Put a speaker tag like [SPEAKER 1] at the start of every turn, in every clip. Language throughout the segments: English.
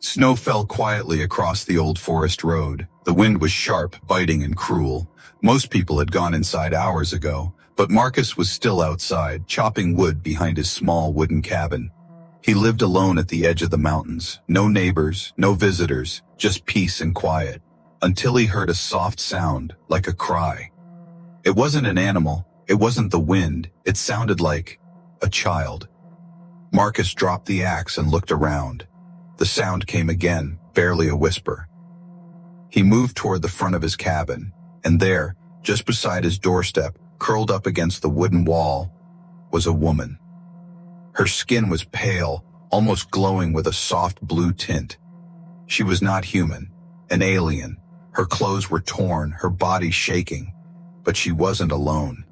[SPEAKER 1] Snow fell quietly across the old forest road. The wind was sharp, biting, and cruel. Most people had gone inside hours ago, but Marcus was still outside, chopping wood behind his small wooden cabin. He lived alone at the edge of the mountains. No neighbors, no visitors, just peace and quiet, until he heard a soft sound, like a cry. It wasn't an animal, it wasn't the wind, it sounded like a child. Marcus dropped the axe and looked around. The sound came again, barely a whisper. He moved toward the front of his cabin, and there, just beside his doorstep, curled up against the wooden wall, was a woman. Her skin was pale, almost glowing with a soft blue tint. She was not human, an alien. Her clothes were torn, her body shaking, but she wasn't alone.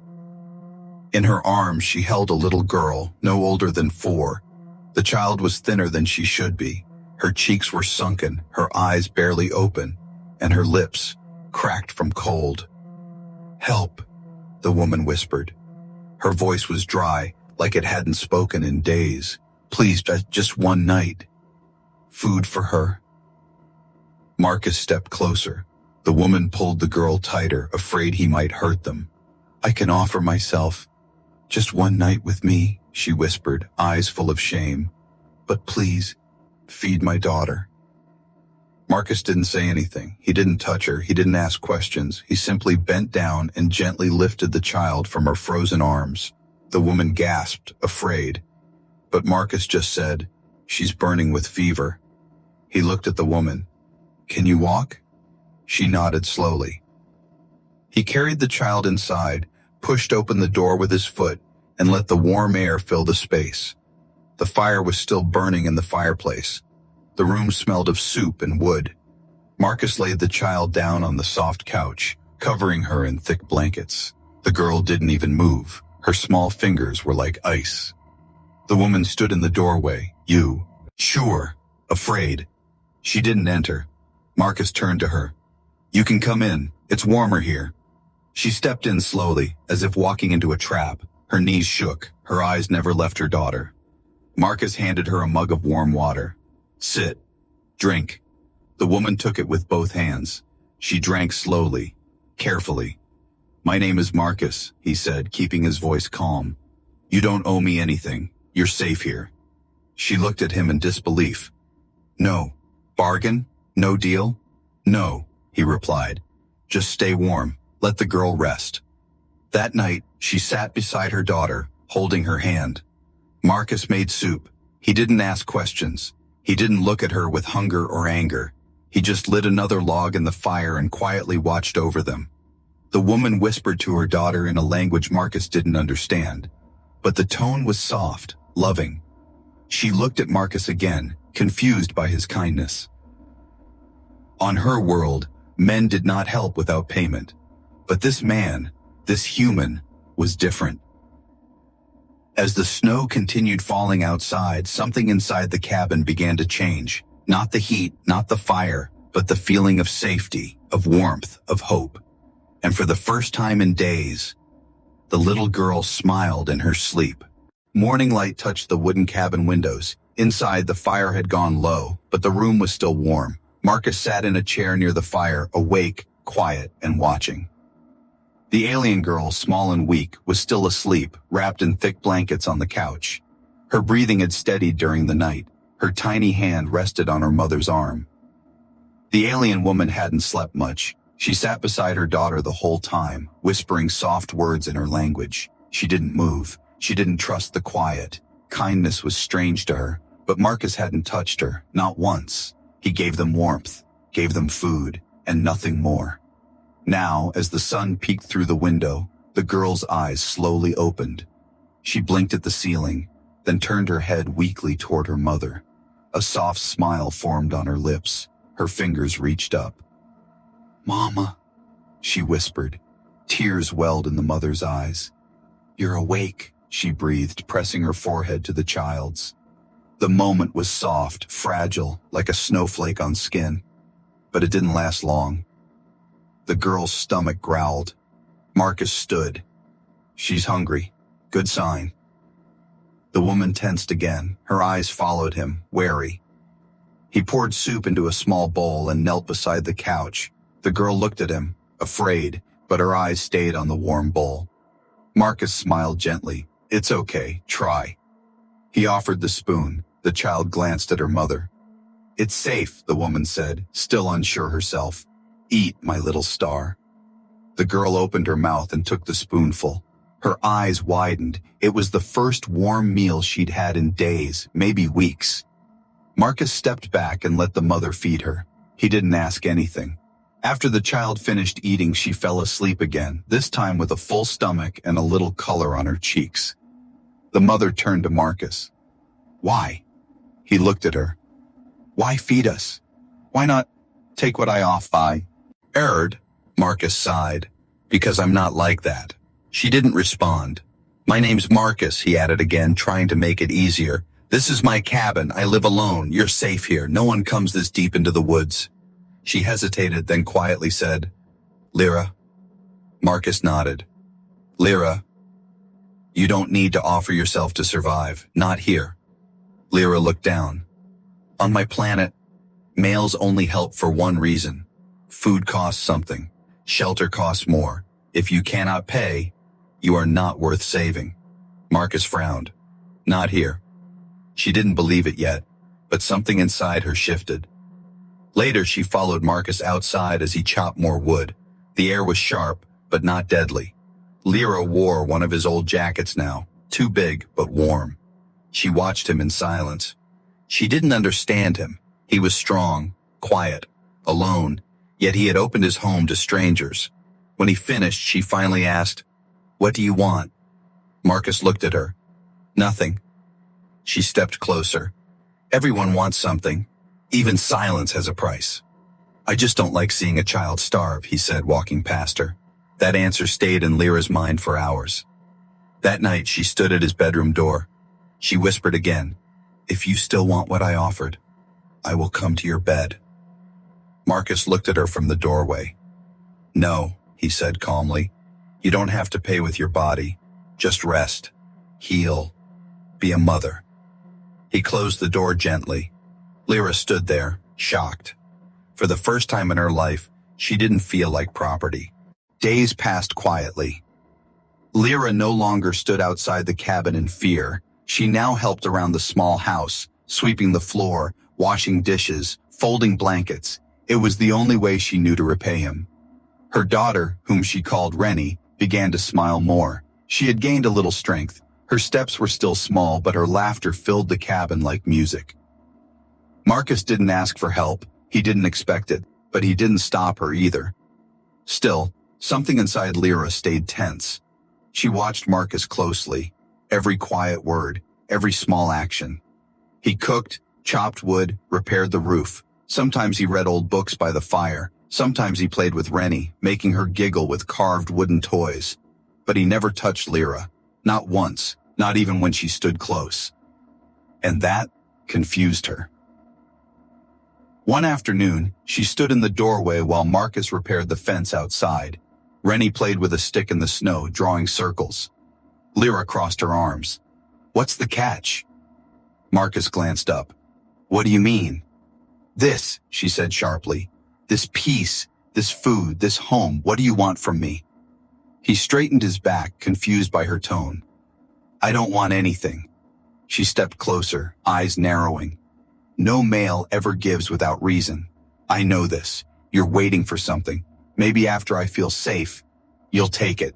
[SPEAKER 1] In her arms, she held a little girl, no older than 4. The child was thinner than she should be. Her cheeks were sunken, her eyes barely open, and her lips cracked from cold. "Help," the woman whispered. Her voice was dry, like it hadn't spoken in days. "Please, just one night. Food for her." Marcus stepped closer. The woman pulled the girl tighter, afraid he might hurt them. "I can offer myself. Just one night with me," she whispered, eyes full of shame. "But please, feed my daughter." Marcus didn't say anything. He didn't touch her. He didn't ask questions. He simply bent down and gently lifted the child from her frozen arms. The woman gasped, afraid. But Marcus just said, "She's burning with fever." He looked at the woman. "Can you walk?" She nodded slowly. He carried the child inside, pushed open the door with his foot, and let the warm air fill the space. The fire was still burning in the fireplace. The room smelled of soup and wood. Marcus laid the child down on the soft couch, covering her in thick blankets. The girl didn't even move. Her small fingers were like ice. The woman stood in the doorway. "You?" "Sure." Afraid. She didn't enter. Marcus turned to her. "You can come in. It's warmer here." She stepped in slowly, as if walking into a trap. Her knees shook. Her eyes never left her daughter. Marcus handed her a mug of warm water. "Sit. Drink." The woman took it with both hands. She drank slowly, carefully. "My name is Marcus," he said, keeping his voice calm. "You don't owe me anything. You're safe here." She looked at him in disbelief. "No. Bargain? No deal?" "No," he replied. "Just stay warm. Let the girl rest." That night, she sat beside her daughter, holding her hand. Marcus made soup. He didn't ask questions. He didn't look at her with hunger or anger. He just lit another log in the fire and quietly watched over them. The woman whispered to her daughter in a language Marcus didn't understand, but the tone was soft, loving. She looked at Marcus again, confused by his kindness. On her world, men did not help without payment. But this man, this human, was different. As the snow continued falling outside, something inside the cabin began to change. Not the heat, not the fire, but the feeling of safety, of warmth, of hope. And for the first time in days, the little girl smiled in her sleep. Morning light touched the wooden cabin windows. Inside, the fire had gone low, but the room was still warm. Marcus sat in a chair near the fire, awake, quiet, and watching. The alien girl, small and weak, was still asleep, wrapped in thick blankets on the couch. Her breathing had steadied during the night. Her tiny hand rested on her mother's arm. The alien woman hadn't slept much. She sat beside her daughter the whole time, whispering soft words in her language. She didn't move. She didn't trust the quiet. Kindness was strange to her, but Marcus hadn't touched her, not once. He gave them warmth, gave them food, and nothing more. Now, as the sun peeked through the window, the girl's eyes slowly opened. She blinked at the ceiling, then turned her head weakly toward her mother. A soft smile formed on her lips. Her fingers reached up. "Mama," she whispered. Tears welled in the mother's eyes. "You're awake," she breathed, pressing her forehead to the child's. The moment was soft, fragile, like a snowflake on skin. But it didn't last long. The girl's stomach growled. Marcus stood. "She's hungry. Good sign." The woman tensed again. Her eyes followed him, wary. He poured soup into a small bowl and knelt beside the couch. The girl looked at him, afraid, but her eyes stayed on the warm bowl. Marcus smiled gently. "It's okay, try." He offered the spoon. The child glanced at her mother. "It's safe," the woman said, still unsure herself. "Eat, my little star." The girl opened her mouth and took the spoonful. Her eyes widened. It was the first warm meal she'd had in days, maybe weeks. Marcus stepped back and let the mother feed her. He didn't ask anything. After the child finished eating, she fell asleep again, this time with a full stomach and a little color on her cheeks. The mother turned to Marcus. "Why?" He looked at her. "Why feed us? Why not take what I offer?" "Erred," Marcus sighed. "Because I'm not like that." She didn't respond. "My name's Marcus," he added again, trying to make it easier. "This is my cabin. I live alone. You're safe here. No one comes this deep into the woods." She hesitated, then quietly said, "Lyra." Marcus nodded. "Lyra, you don't need to offer yourself to survive. Not here." Lyra looked down. "On my planet, males only help for one reason. Food costs something. Shelter costs more. If you cannot pay, you are not worth saving." Marcus frowned. "Not here." She didn't believe it yet, but something inside her shifted. Later, she followed Marcus outside as he chopped more wood. The air was sharp, but not deadly. Lyra wore one of his old jackets now, too big but warm. She watched him in silence. She didn't understand him. He was strong, quiet, alone, yet he had opened his home to strangers. When he finished, she finally asked, "What do you want?" Marcus looked at her. "Nothing." She stepped closer. "Everyone wants something. Even silence has a price." "I just don't like seeing a child starve," he said, walking past her. That answer stayed in Lyra's mind for hours. That night, she stood at his bedroom door. She whispered again, "If you still want what I offered, I will come to your bed." Marcus looked at her from the doorway. "No," he said calmly. "You don't have to pay with your body. Just rest. Heal. Be a mother." He closed the door gently. Lyra stood there, shocked. For the first time in her life, she didn't feel like property. Days passed quietly. Lyra no longer stood outside the cabin in fear. She now helped around the small house, sweeping the floor, washing dishes, folding blankets. It was the only way she knew to repay him. Her daughter, whom she called Rennie, began to smile more. She had gained a little strength. Her steps were still small, but her laughter filled the cabin like music. Marcus didn't ask for help. He didn't expect it, but he didn't stop her either. Still, something inside Lyra stayed tense. She watched Marcus closely, every quiet word, every small action. He cooked, chopped wood, repaired the roof. Sometimes he read old books by the fire. Sometimes he played with Rennie, making her giggle with carved wooden toys. But he never touched Lyra. Not once, not even when she stood close. And that confused her. One afternoon, she stood in the doorway while Marcus repaired the fence outside. Rennie played with a stick in the snow, drawing circles. Lyra crossed her arms. "What's the catch?" Marcus glanced up. "What do you mean?" "This," she said sharply. "This peace, this food, this home, what do you want from me?" He straightened his back, confused by her tone. "I don't want anything." She stepped closer, eyes narrowing. "No male ever gives without reason. I know this. You're waiting for something. Maybe after I feel safe, you'll take it."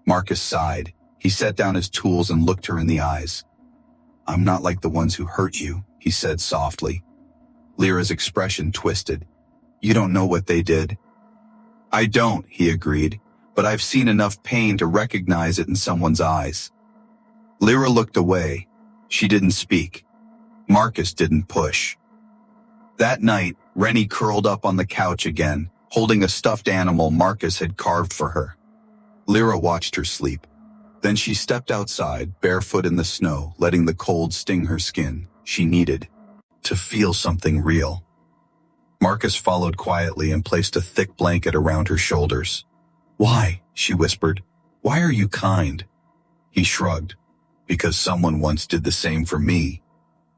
[SPEAKER 1] Marcus sighed. He set down his tools and looked her in the eyes. "I'm not like the ones who hurt you," he said softly. Lyra's expression twisted. "You don't know what they did." "I don't," he agreed, "but I've seen enough pain to recognize it in someone's eyes." Lyra looked away. She didn't speak. Marcus didn't push. That night, Rennie curled up on the couch again, holding a stuffed animal Marcus had carved for her. Lyra watched her sleep. Then she stepped outside, barefoot in the snow, letting the cold sting her skin. She needed to feel something real. Marcus followed quietly and placed a thick blanket around her shoulders. "Why?" she whispered. "Why are you kind?" He shrugged. "Because someone once did the same for me."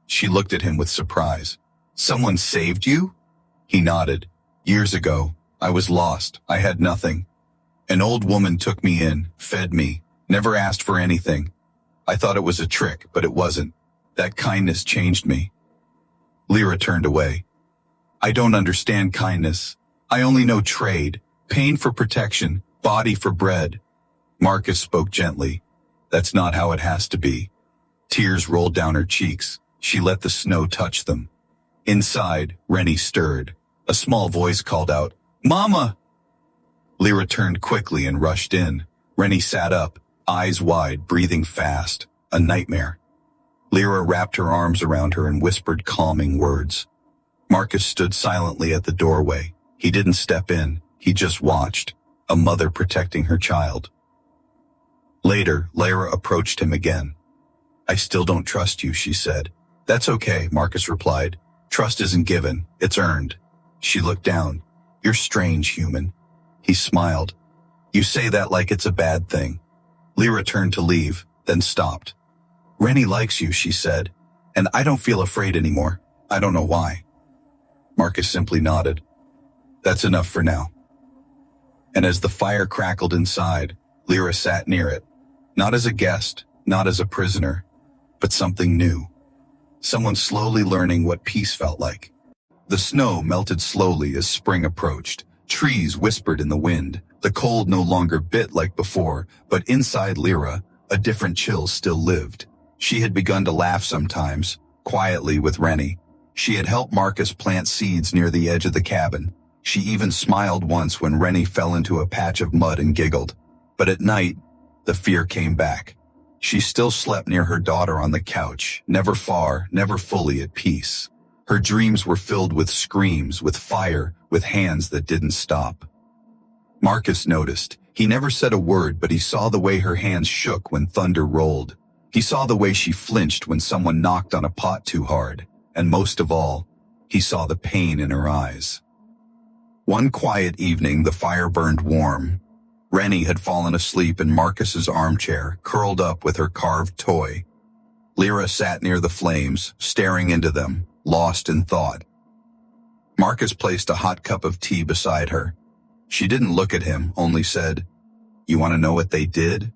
[SPEAKER 1] She looked at him with surprise. Someone saved you? He nodded. Years ago, I was lost. I had nothing. An old woman took me in, fed me, never asked for anything. I thought it was a trick, but it wasn't. That kindness changed me. Lyra turned away. I don't understand kindness. I only know trade, pain for protection, body for bread. Marcus spoke gently. That's not how it has to be. Tears rolled down her cheeks. She let the snow touch them. Inside, Rennie stirred. A small voice called out, Mama! Lyra turned quickly and rushed in. Rennie sat up, eyes wide, breathing fast. A nightmare. Lyra wrapped her arms around her and whispered calming words. Marcus stood silently at the doorway. He didn't step in. He just watched. A mother protecting her child. Later, Lyra approached him again. I still don't trust you, she said. That's okay, Marcus replied. Trust isn't given, it's earned. She looked down. You're strange, human. He smiled. You say that like it's a bad thing. Lyra turned to leave, then stopped. Rennie likes you, she said, and I don't feel afraid anymore. I don't know why. Marcus simply nodded. That's enough for now. And as the fire crackled inside, Lyra sat near it. Not as a guest, not as a prisoner, but something new. Someone slowly learning what peace felt like. The snow melted slowly as spring approached. Trees whispered in the wind. The cold no longer bit like before, but inside Lyra, a different chill still lived. She had begun to laugh sometimes, quietly with Rennie. She had helped Marcus plant seeds near the edge of the cabin. She even smiled once when Rennie fell into a patch of mud and giggled. But at night, the fear came back. She still slept near her daughter on the couch, never far, never fully at peace. Her dreams were filled with screams, with fire, with hands that didn't stop. Marcus noticed. He never said a word, but he saw the way her hands shook when thunder rolled. He saw the way she flinched when someone knocked on a pot too hard. And most of all, he saw the pain in her eyes. One quiet evening, the fire burned warm. Rennie had fallen asleep in Marcus's armchair, curled up with her carved toy. Lyra sat near the flames, staring into them, lost in thought. Marcus placed a hot cup of tea beside her. She didn't look at him, only said, You want to know what they did?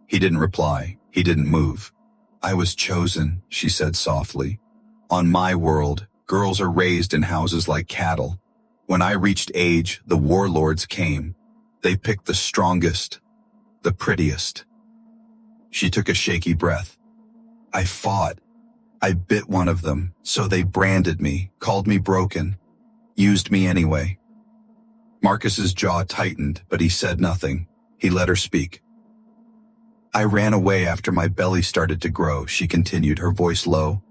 [SPEAKER 1] He didn't reply. He didn't move. I was chosen, she said softly. On my world, girls are raised in houses like cattle. When I reached age, the warlords came. They picked the strongest, the prettiest. She took a shaky breath. I fought. I bit one of them, so they branded me, called me broken, used me anyway. Marcus's jaw tightened, but he said nothing. He let her speak. I ran away after my belly started to grow, she continued, her voice low.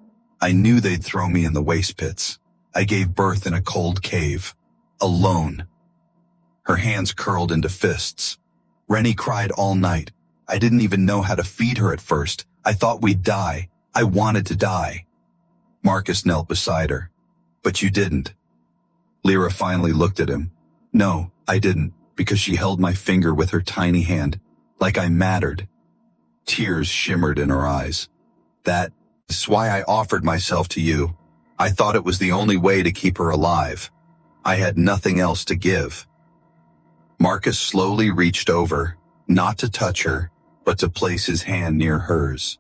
[SPEAKER 1] I knew they'd throw me in the waste pits. I gave birth in a cold cave, alone. Her hands curled into fists. Rennie cried all night. I didn't even know how to feed her at first. I thought we'd die. I wanted to die. Marcus knelt beside her. But you didn't. Lyra finally looked at him. No, I didn't, because she held my finger with her tiny hand, like I mattered. Tears shimmered in her eyes. That's why I offered myself to you. I thought it was the only way to keep her alive. I had nothing else to give. Marcus slowly reached over, not to touch her, but to place his hand near hers.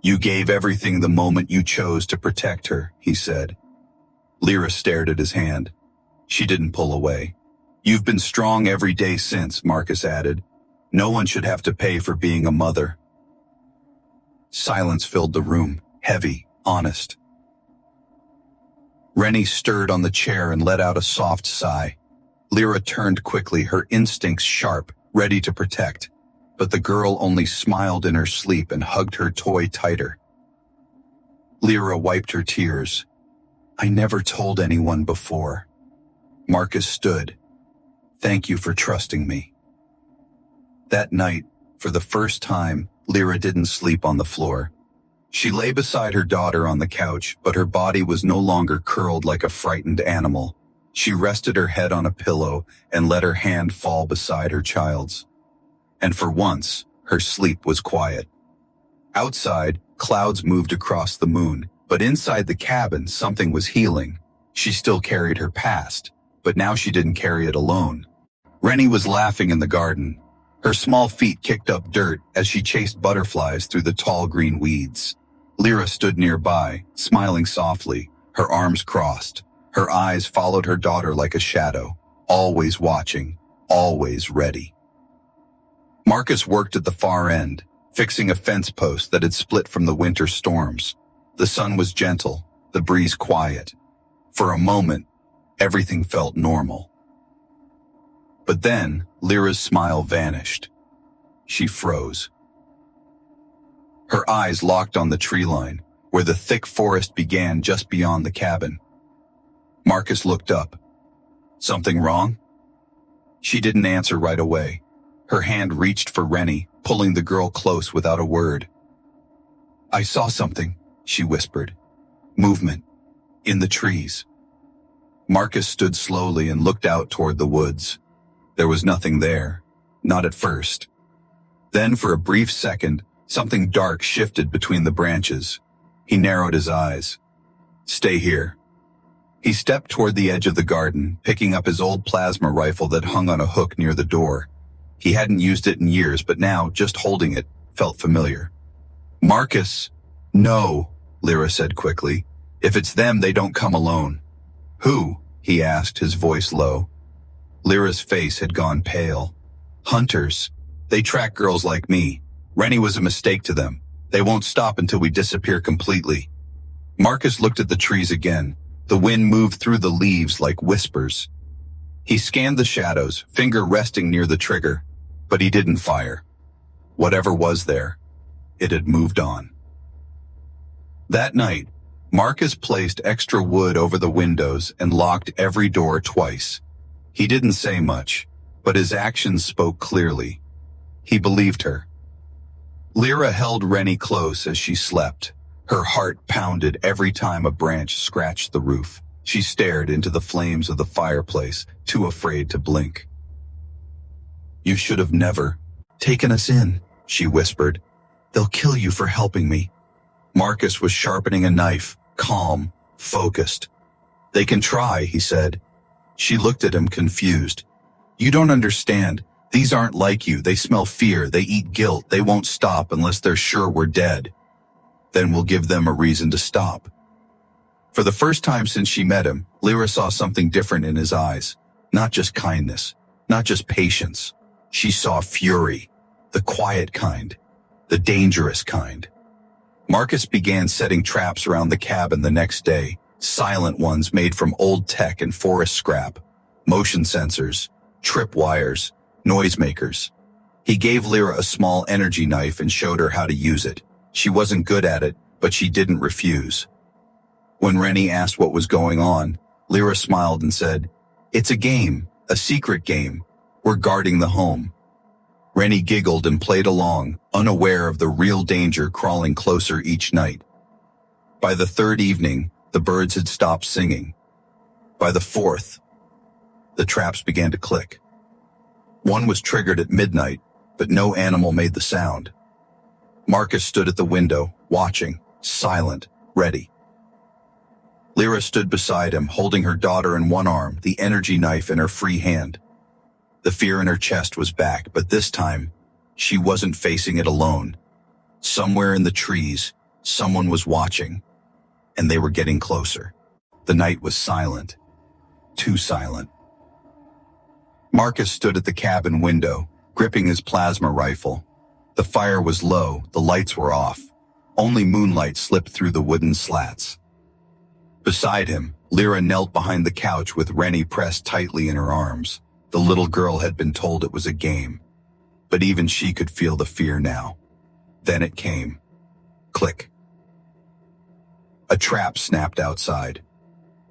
[SPEAKER 1] You gave everything the moment you chose to protect her, he said. Lyra stared at his hand. She didn't pull away. You've been strong every day since, Marcus added. No one should have to pay for being a mother. Silence filled the room, heavy, honest. Rennie stirred on the chair and let out a soft sigh. Lyra turned quickly, her instincts sharp, ready to protect. But the girl only smiled in her sleep and hugged her toy tighter. Lyra wiped her tears. I never told anyone before. Marcus stood. Thank you for trusting me. That night, for the first time, Lyra didn't sleep on the floor. She lay beside her daughter on the couch, but her body was no longer curled like a frightened animal. She rested her head on a pillow and let her hand fall beside her child's. And for once, her sleep was quiet. Outside, clouds moved across the moon, But inside the cabin, something was healing. She still carried her past, but now she didn't carry it alone. Rennie was laughing in the garden. Her small feet kicked up dirt as she chased butterflies through the tall green weeds. Lyra stood nearby, smiling softly, her arms crossed. Her eyes followed her daughter like a shadow, always watching, always ready. Marcus worked at the far end, fixing a fence post that had split from the winter storms. The sun was gentle, the breeze quiet. For a moment, everything felt normal. But then, Lyra's smile vanished. She froze. Her eyes locked on the tree line, where the thick forest began just beyond the cabin. Marcus looked up. Something wrong? She didn't answer right away. Her hand reached for Rennie, pulling the girl close without a word. "I saw something," she whispered. "Movement. In the trees." Marcus stood slowly and looked out toward the woods. There was nothing there. Not at first. Then, for a brief second, something dark shifted between the branches. He narrowed his eyes. "Stay here." He stepped toward the edge of the garden, picking up his old plasma rifle that hung on a hook near the door. He hadn't used it in years, but now, just holding it, felt familiar. "Marcus." "No," Lyra said quickly. "If it's them, they don't come alone." "Who?" he asked, his voice low. Lyra's face had gone pale. "Hunters. They track girls like me. Rennie was a mistake to them. They won't stop until we disappear completely." Marcus looked at the trees again. The wind moved through the leaves like whispers. He scanned the shadows, finger resting near the trigger, but he didn't fire. Whatever was there, it had moved on. That night, Marcus placed extra wood over the windows and locked every door twice. He didn't say much, but his actions spoke clearly. He believed her. Lyra held Rennie close as she slept. Her heart pounded every time a branch scratched the roof. She stared into the flames of the fireplace, too afraid to blink. "You should have never taken us in," she whispered. "They'll kill you for helping me." Marcus was sharpening a knife, calm, focused. "They can try," he said. She looked at him confused. "You don't understand. These aren't like you. They smell fear. They eat guilt. They won't stop unless they're sure we're dead. Then we'll give them a reason to stop." For the first time since she met him, Lyra saw something different in his eyes. Not just kindness, not just patience. She saw fury, the quiet kind, the dangerous kind. Marcus began setting traps around the cabin the next day, silent ones made from old tech and forest scrap, motion sensors, trip wires, noisemakers. He gave Lyra a small energy knife and showed her how to use it. She wasn't good at it, but she didn't refuse. When Rennie asked what was going on, Lyra smiled and said, "It's a game, a secret game. We're guarding the home." Rennie giggled and played along, unaware of the real danger crawling closer each night. By the third evening, the birds had stopped singing. By the fourth, the traps began to click. One was triggered at midnight, but no animal made the sound. Marcus stood at the window, watching, silent, ready. Lyra stood beside him, holding her daughter in one arm, the energy knife in her free hand. The fear in her chest was back, but this time, she wasn't facing it alone. Somewhere in the trees, someone was watching, and they were getting closer. The night was silent, too silent. Marcus stood at the cabin window, gripping his plasma rifle. The fire was low, the lights were off. Only moonlight slipped through the wooden slats. Beside him, Lyra knelt behind the couch with Rennie pressed tightly in her arms. The little girl had been told it was a game, but even she could feel the fear now. Then it came. Click. A trap snapped outside.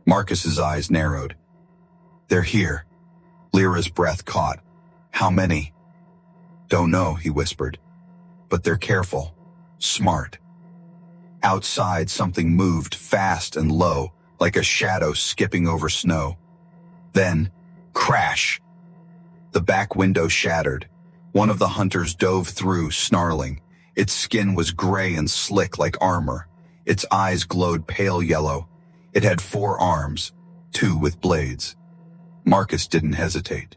[SPEAKER 1] Marcus's eyes narrowed. "They're here." Lyra's breath caught. "How many?" "Don't know," he whispered. "But they're careful. Smart." Outside, something moved fast and low, like a shadow skipping over snow. Then, crash! The back window shattered. One of the hunters dove through, snarling. Its skin was gray and slick like armor. Its eyes glowed pale yellow. It had 4 arms, 2 with blades. Marcus didn't hesitate.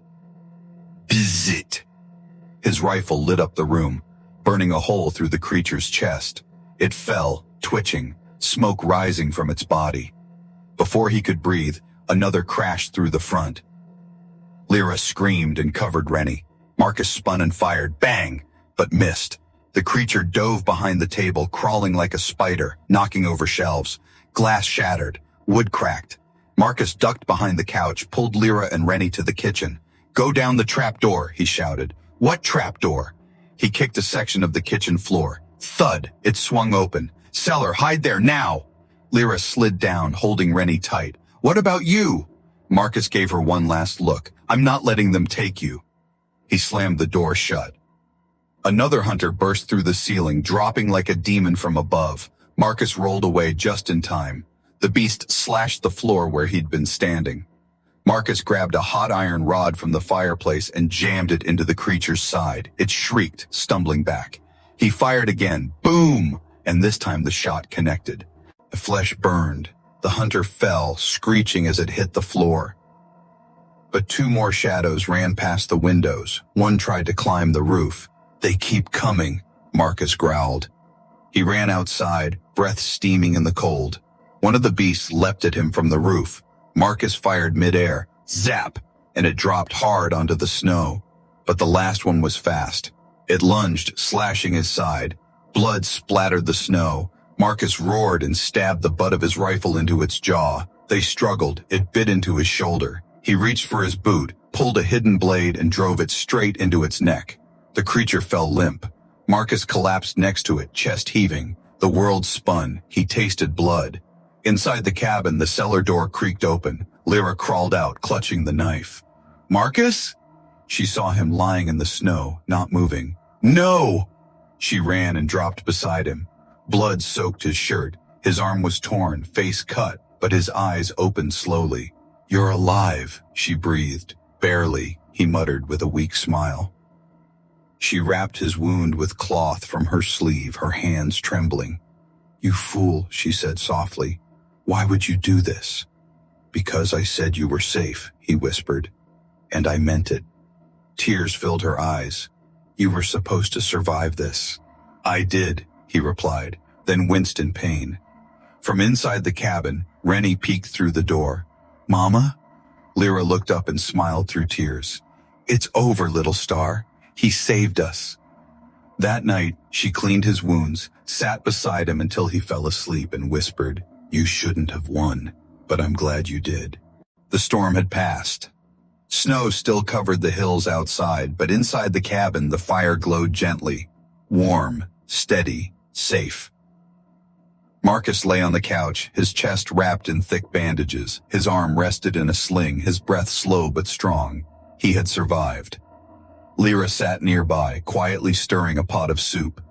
[SPEAKER 1] Bzzzt! His rifle lit up the room, burning a hole through the creature's chest. It fell, twitching, smoke rising from its body. Before he could breathe, another crashed through the front. Lyra screamed and covered Rennie. Marcus spun and fired, bang, but missed. The creature dove behind the table, crawling like a spider, knocking over shelves. Glass shattered, wood cracked. Marcus ducked behind the couch, pulled Lyra and Rennie to the kitchen. Go down the trapdoor, he shouted. What trapdoor? He kicked a section of the kitchen floor. Thud, it swung open. Cellar, hide there now! Lyra slid down, holding Rennie tight. What about you? Marcus gave her one last look. I'm not letting them take you. He slammed the door shut. Another hunter burst through the ceiling, dropping like a demon from above. Marcus rolled away just in time. The beast slashed the floor where he'd been standing. Marcus grabbed a hot iron rod from the fireplace and jammed it into the creature's side. It shrieked, stumbling back. He fired again, boom, and this time the shot connected. The flesh burned. The hunter fell, screeching as it hit the floor. But 2 more shadows ran past the windows. One tried to climb the roof. They keep coming, Marcus growled. He ran outside, breath steaming in the cold. One of the beasts leapt at him from the roof. Marcus fired midair, zap, and it dropped hard onto the snow. But the last one was fast. It lunged, slashing his side. Blood splattered the snow. Marcus roared and stabbed the butt of his rifle into its jaw. They struggled. It bit into his shoulder. He reached for his boot, pulled a hidden blade, and drove it straight into its neck. The creature fell limp. Marcus collapsed next to it, chest heaving. The world spun. He tasted blood. Inside the cabin, the cellar door creaked open. Lyra crawled out, clutching the knife. Marcus? She saw him lying in the snow, not moving. No! She ran and dropped beside him. Blood soaked his shirt. His arm was torn, face cut, but his eyes opened slowly. You're alive, she breathed. Barely, he muttered with a weak smile. She wrapped his wound with cloth from her sleeve, her hands trembling. You fool, she said softly. Why would you do this? Because I said you were safe, he whispered. And I meant it. Tears filled her eyes. You were supposed to survive this. I did, he replied, then winced in pain. From inside the cabin, Rennie peeked through the door. Mama? Lyra looked up and smiled through tears. It's over, little star. He saved us. That night, she cleaned his wounds, sat beside him until he fell asleep and whispered, You shouldn't have won, but I'm glad you did. The storm had passed. Snow still covered the hills outside, but inside the cabin the fire glowed gently. Warm, steady, safe. Marcus lay on the couch, his chest wrapped in thick bandages, his arm rested in a sling, his breath slow but strong. He had survived. Lyra sat nearby, quietly stirring a pot of soup.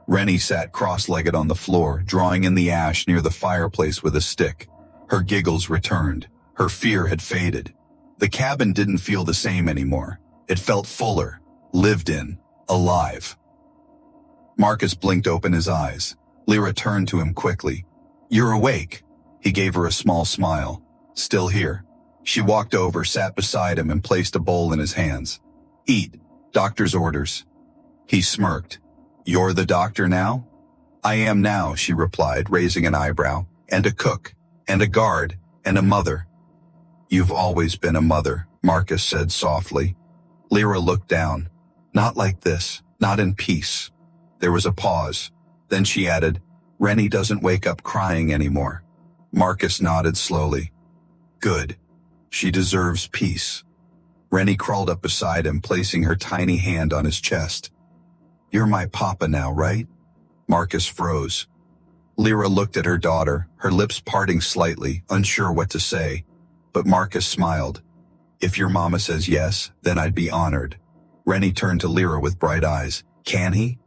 [SPEAKER 1] Rennie sat cross-legged on the floor, drawing in the ash near the fireplace with a stick. Her giggles returned. Her fear had faded. The cabin didn't feel the same anymore. It felt fuller, lived in, alive. Marcus blinked open his eyes. Lyra turned to him quickly. You're awake. He gave her a small smile. Still here. She walked over, sat beside him, and placed a bowl in his hands. Eat. Doctor's orders. He smirked. You're the doctor now? I am now, she replied, raising an eyebrow. And a cook, and a guard, and a mother. You've always been a mother, Marcus said softly. Lyra looked down. Not like this, not in peace. There was a pause. Then she added, Rennie doesn't wake up crying anymore. Marcus nodded slowly. Good. She deserves peace. Rennie crawled up beside him, placing her tiny hand on his chest. You're my papa now, right? Marcus froze. Lyra looked at her daughter, her lips parting slightly, unsure what to say. But Marcus smiled. If your mama says yes, then I'd be honored. Rennie turned to Lyra with bright eyes. Can he?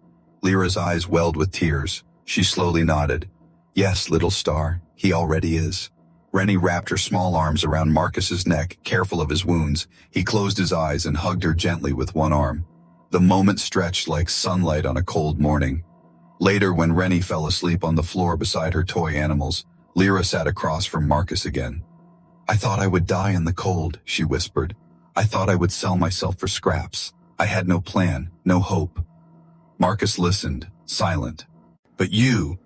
[SPEAKER 1] Lyra's eyes welled with tears. She slowly nodded. Yes, little star, he already is. Rennie wrapped her small arms around Marcus's neck, careful of his wounds. He closed his eyes and hugged her gently with one arm. The moment stretched like sunlight on a cold morning. Later, when Rennie fell asleep on the floor beside her toy animals, Lyra sat across from Marcus again. "I thought I would die in the cold," she whispered. "I thought I would sell myself for scraps. I had no plan, no hope." Marcus listened, silent. "But you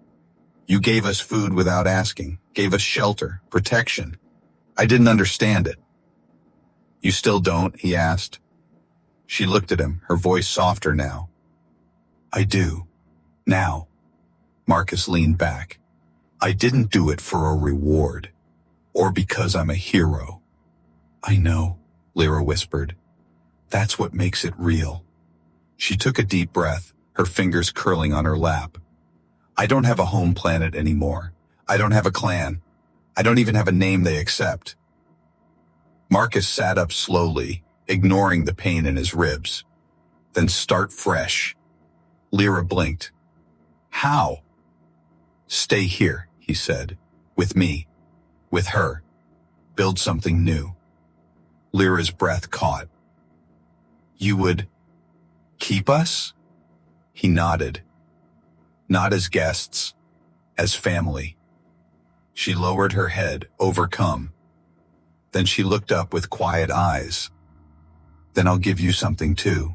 [SPEAKER 1] gave us food without asking, gave us shelter, protection. I didn't understand it." "You still don't?" he asked. She looked at him, her voice softer now. "I do. Now." Marcus leaned back. "I didn't do it for a reward, or because I'm a hero." "I know," Lyra whispered. "That's what makes it real." She took a deep breath, her fingers curling on her lap. "I don't have a home planet anymore. I don't have a clan. I don't even have a name they accept." Marcus sat up slowly, ignoring the pain in his ribs. "Then start fresh." Lyra blinked. "How?" "Stay here," he said. "With me. With her. Build something new." Lyra's breath caught. "You would keep us?" He nodded. "Not as guests, as family." She lowered her head, overcome. Then she looked up with quiet eyes. "Then I'll give you something too."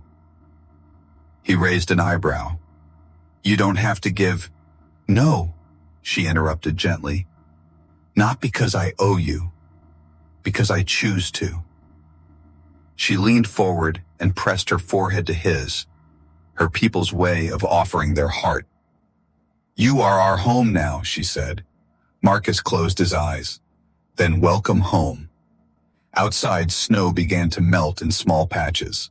[SPEAKER 1] He raised an eyebrow. "You don't have to give—" "No," she interrupted gently. "Not because I owe you. Because I choose to." She leaned forward and pressed her forehead to his, her people's way of offering their heart. "You are our home now," she said. Marcus closed his eyes. "Then welcome home." Outside, snow began to melt in small patches.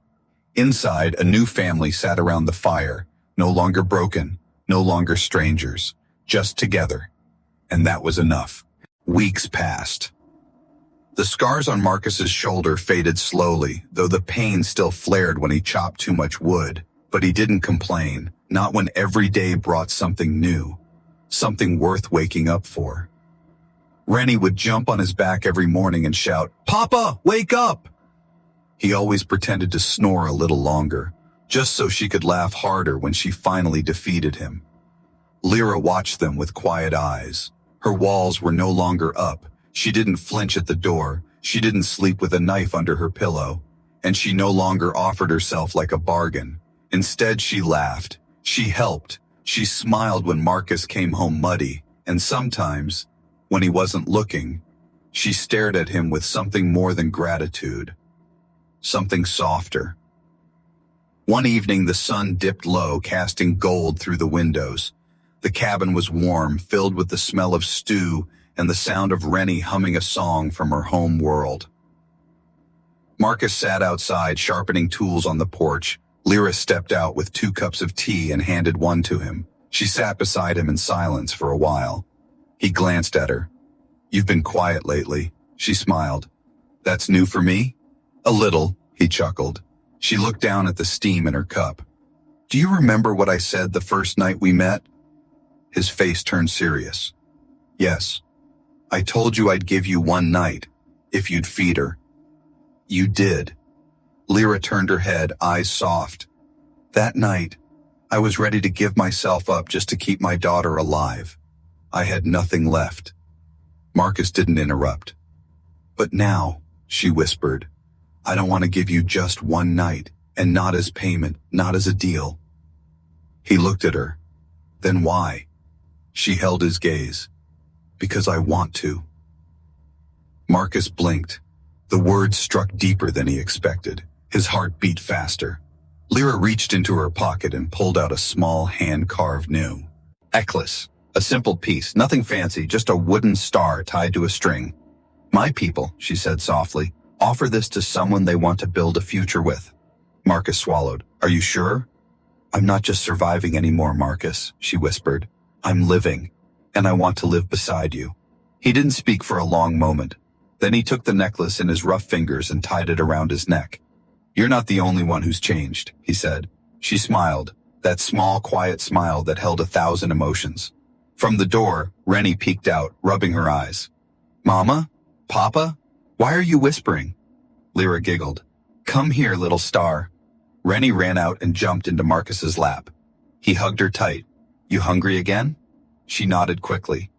[SPEAKER 1] Inside, a new family sat around the fire, no longer broken, no longer strangers, just together. And that was enough. Weeks passed. The scars on Marcus's shoulder faded slowly, though the pain still flared when he chopped too much wood. But he didn't complain, not when every day brought something new, something worth waking up for. Rennie would jump on his back every morning and shout, "Papa, wake up!" He always pretended to snore a little longer, just so she could laugh harder when she finally defeated him. Lyra watched them with quiet eyes. Her walls were no longer up. She didn't flinch at the door. She didn't sleep with a knife under her pillow. And she no longer offered herself like a bargain. Instead, she laughed. She helped. She smiled when Marcus came home muddy. And sometimes, when he wasn't looking, she stared at him with something more than gratitude. Something softer. One evening, the sun dipped low, casting gold through the windows. The cabin was warm, filled with the smell of stew and the sound of Rennie humming a song from her home world. Marcus sat outside, sharpening tools on the porch. Lyra stepped out with 2 cups of tea and handed one to him. She sat beside him in silence for a while. He glanced at her. "You've been quiet lately," she smiled. "That's new for me?" "A little," he chuckled. She looked down at the steam in her cup. "Do you remember what I said the first night we met?" His face turned serious. "Yes. I told you I'd give you one night, if you'd feed her." "You did." Lyra turned her head, eyes soft. "That night, I was ready to give myself up just to keep my daughter alive. I had nothing left." Marcus didn't interrupt. "But now," she whispered, "I don't want to give you just one night, and not as payment, not as a deal." He looked at her. "Then why?" She held his gaze. "Because I want to." Marcus blinked. The words struck deeper than he expected. His heart beat faster. Lyra reached into her pocket and pulled out a small hand-carved new necklace. A simple piece, nothing fancy, just a wooden star tied to a string. "My people," she said softly, "offer this to someone they want to build a future with." Marcus swallowed. "Are you sure?" "I'm not just surviving anymore, Marcus," she whispered. "I'm living, and I want to live beside you." He didn't speak for a long moment. Then he took the necklace in his rough fingers and tied it around his neck. "You're not the only one who's changed," he said. She smiled, that small, quiet smile that held 1,000 emotions. From the door, Rennie peeked out, rubbing her eyes. "Mama? Papa? Why are you whispering?" Lyra giggled. "Come here, little star." Rennie ran out and jumped into Marcus's lap. He hugged her tight. You hungry again? She nodded quickly.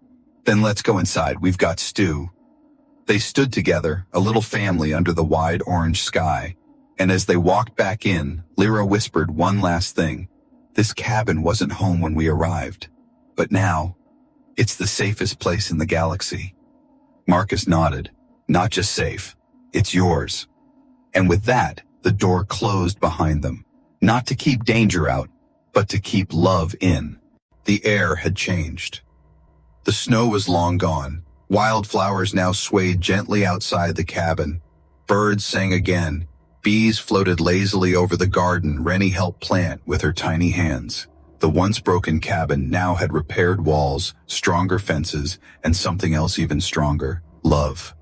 [SPEAKER 1] Then let's go inside, we've got stew. They stood together, a little family under the wide orange sky, and as they walked back in, Lyra whispered one last thing. This cabin wasn't home when we arrived, but now, it's the safest place in the galaxy. Marcus nodded. Not just safe, it's yours. And with that, the door closed behind them, not to keep danger out, but to keep love in. The air had changed. The snow was long gone. Wildflowers now swayed gently outside the cabin. Birds sang again. Bees floated lazily over the garden Rennie helped plant with her tiny hands. The once broken cabin now had repaired walls, stronger fences, and something else even stronger, love.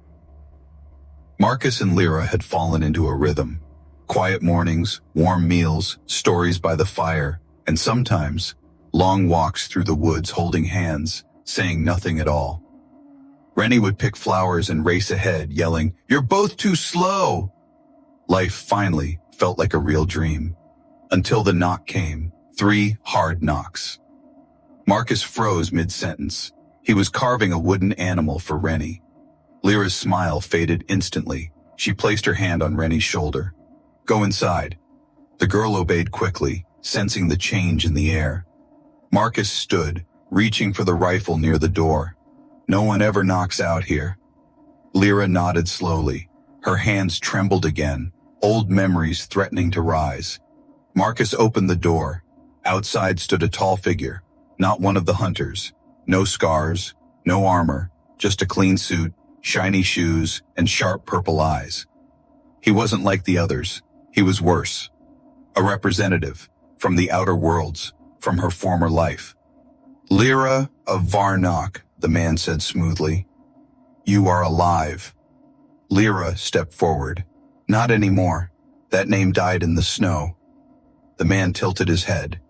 [SPEAKER 1] Marcus and Lyra had fallen into a rhythm. Quiet mornings, warm meals, stories by the fire, and sometimes, long walks through the woods holding hands, saying nothing at all. Rennie would pick flowers and race ahead, yelling, "You're both too slow!" Life finally felt like a real dream. Until the knock came, 3 hard knocks. Marcus froze mid-sentence. He was carving a wooden animal for Rennie. Lyra's smile faded instantly. She placed her hand on Rennie's shoulder. "Go inside." The girl obeyed quickly, sensing the change in the air. Marcus stood, reaching for the rifle near the door. "No one ever knocks out here." Lyra nodded slowly. Her hands trembled again, old memories threatening to rise. Marcus opened the door. Outside stood a tall figure, not one of the hunters. No scars, no armor, just a clean suit, shiny shoes, and sharp purple eyes. He wasn't like the others. He was worse. A representative, from the outer worlds, from her former life. "Lyra of Varnock," the man said smoothly. "You are alive." Lyra stepped forward. "Not anymore. That name died in the snow." The man tilted his head.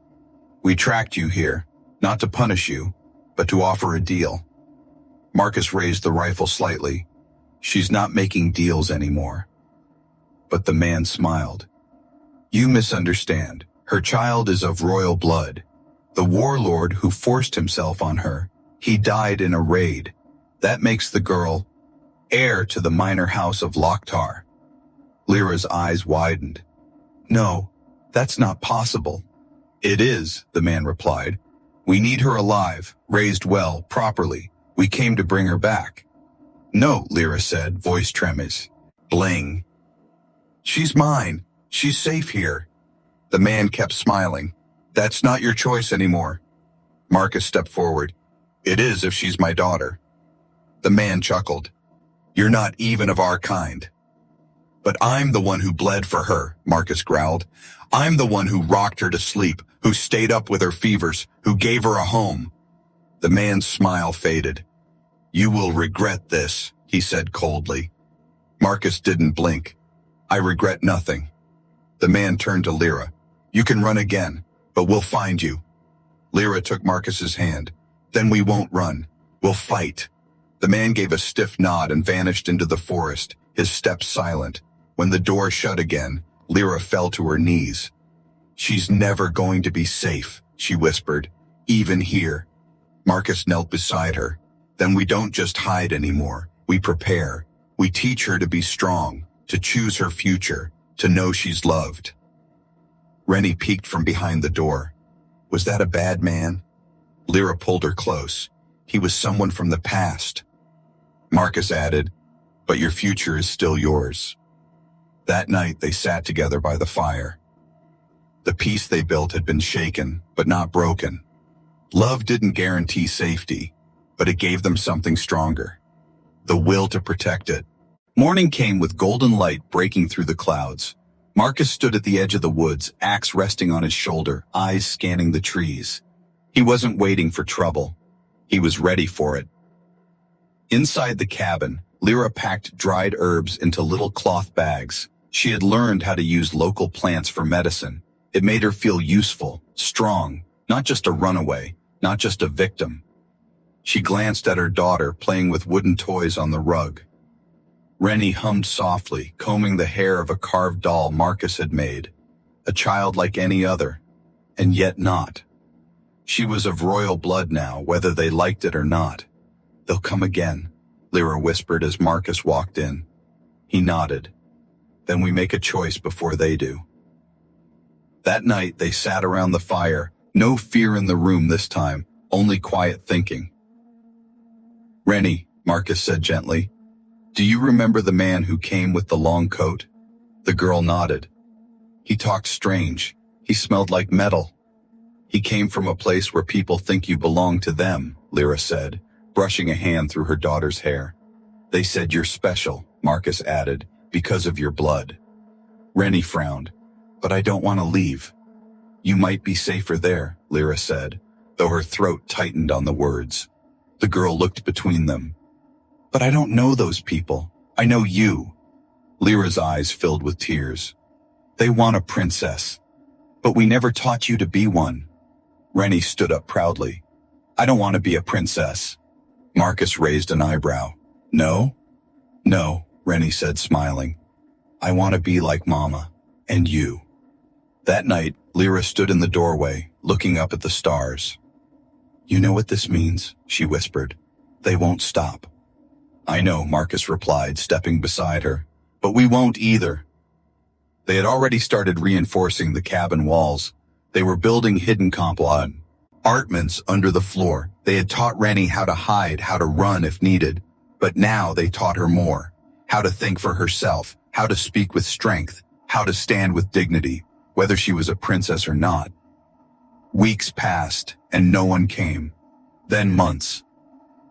[SPEAKER 1] "We tracked you here, not to punish you, but to offer a deal." Marcus raised the rifle slightly. "She's not making deals anymore." But the man smiled. "You misunderstand. Her child is of royal blood. The warlord who forced himself on her, he died in a raid. That makes the girl heir to the minor house of Lokhtar." Lyra's eyes widened. "No, that's not possible." "It is," the man replied. "We need her alive, raised well, properly. We came to bring her back." "No," Lyra said, voice tremors. Bling. "She's mine. She's safe here." The man kept smiling. "That's not your choice anymore." Marcus stepped forward. "It is if she's my daughter." The man chuckled. "You're not even of our kind." "But I'm the one who bled for her," Marcus growled. "I'm the one who rocked her to sleep, who stayed up with her fevers, who gave her a home." The man's smile faded. "You will regret this," he said coldly. Marcus didn't blink. "I regret nothing." The man turned to Lyra. "You can run again, but we'll find you." Lyra took Marcus's hand. "Then we won't run. We'll fight." The man gave a stiff nod and vanished into the forest, his steps silent. When the door shut again, Lyra fell to her knees. "She's never going to be safe," she whispered, "even here." Marcus knelt beside her. "Then we don't just hide anymore. We prepare. We teach her to be strong, to choose her future, to know she's loved." Rennie peeked from behind the door. Was that a bad man? Lyra pulled her close. He was someone from the past. Marcus added, "But your future is still yours." That night they sat together by the fire. The peace they built had been shaken, but not broken. Love didn't guarantee safety, but it gave them something stronger. The will to protect it. Morning came with golden light breaking through the clouds. Marcus stood at the edge of the woods, axe resting on his shoulder, eyes scanning the trees. He wasn't waiting for trouble. He was ready for it. Inside the cabin, Lyra packed dried herbs into little cloth bags. She had learned how to use local plants for medicine. It made her feel useful, strong, not just a runaway, not just a victim. She glanced at her daughter playing with wooden toys on the rug. Rennie hummed softly, combing the hair of a carved doll Marcus had made. A child like any other, and yet not. She was of royal blood now, whether they liked it or not. "They'll come again," Lyra whispered as Marcus walked in. He nodded. "Then we make a choice before they do." That night they sat around the fire, no fear in the room this time, only quiet thinking. "Rennie," Marcus said gently, "do you remember the man who came with the long coat?" The girl nodded. "He talked strange. He smelled like metal." "He came from a place where people think you belong to them," Lyra said, brushing a hand through her daughter's hair. "They said you're special," Marcus added, "because of your blood." Rennie frowned. "But I don't want to leave." "You might be safer there," Lyra said, though her throat tightened on the words. The girl looked between them. "But I don't know those people. I know you." Lyra's eyes filled with tears. "They want a princess. But we never taught you to be one." Rennie stood up proudly. "I don't want to be a princess." Marcus raised an eyebrow. "No?" "No," Rennie said, smiling. "I want to be like Mama, and you." That night, Lyra stood in the doorway, looking up at the stars. "You know what this means?" she whispered. "They won't stop." "I know," Marcus replied, stepping beside her. "But we won't either." They had already started reinforcing the cabin walls. They were building hidden compartments under the floor. They had taught Rennie how to hide, how to run if needed. But now they taught her more. How to think for herself, how to speak with strength, how to stand with dignity, whether she was a princess or not. Weeks passed, and no one came. Then months.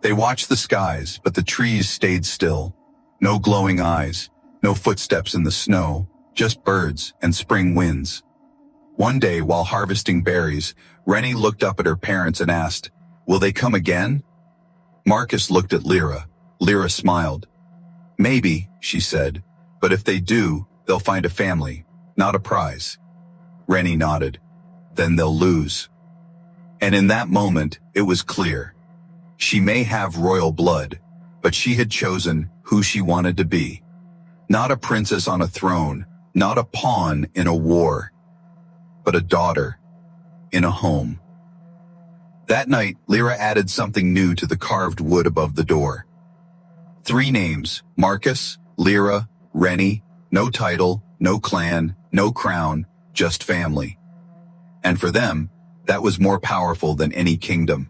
[SPEAKER 1] They watched the skies, but the trees stayed still. No glowing eyes, no footsteps in the snow, just birds and spring winds. One day, while harvesting berries, Rennie looked up at her parents and asked, "Will they come again?" Marcus looked at Lyra. Lyra smiled. "Maybe," she said, "but if they do, they'll find a family, not a prize." Rennie nodded. "Then they'll lose." And in that moment, it was clear. She may have royal blood, but she had chosen who she wanted to be. Not a princess on a throne, not a pawn in a war, but a daughter in a home. That night, Lyra added something new to the carved wood above the door. 3 names: Marcus, Lyra, Rennie. No title, no clan, no crown, just family. And for them, that was more powerful than any kingdom.